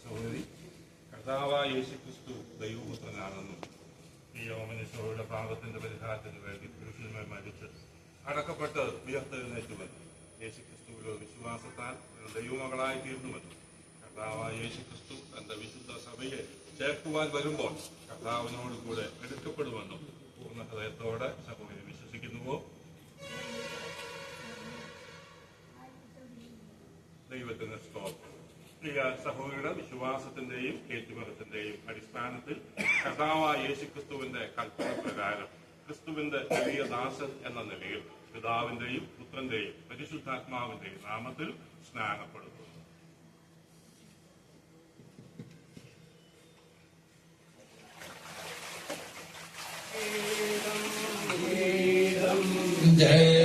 സഹോദരി, കർത്താവായ യേശുക്രിസ്തു ദൈവപുത്രനാണെന്നും ഈ ഓമനീശ്വരയുടെ പാപത്തിന്റെ പരിഹാരത്തിന് വേണ്ടി പുരുഷന്മാർ മരിച്ച് അടക്കപ്പെട്ട് ഉയർത്തെഴുന്നേറ്റുമെന്നും യേശുക്രിസ്തുവിലെ വിശ്വാസത്താൽ ദൈവമകളായി തീർന്നുവെന്നും കർത്താവായ യേശുക്രിസ്തു തന്റെ വിശുദ്ധ സഭയെ ചേർക്കുവാൻ വരുമ്പോൾ കർത്താവിനോടുകൂടെ എടുക്കപ്പെടുമെന്നും പൂർണ്ണ ഹൃദയത്തോടെ സഭയെ വിശ്വസിക്കുന്നുവോ? ദൈവത്തിന് സ്തോത്രം. പ്രിയ സഹോദരിയുടെ വിശ്വാസത്തിന്റെയും ഏറ്റുപറത്തിന്റെയും അടിസ്ഥാനത്തിൽ കർത്താവായ യേശുക്രിസ്തുവിന്റെ കൽപ്പന പ്രകാരം ക്രിസ്തുവിന്റെ ചെറിയ ദാസൻ എന്ന നിലയിൽ പിതാവിന്റെയും പുത്രന്റെയും പരിശുദ്ധാത്മാവിന്റെയും നാമത്തിൽ സ്നാനപ്പെടുത്തുന്നു. ജയ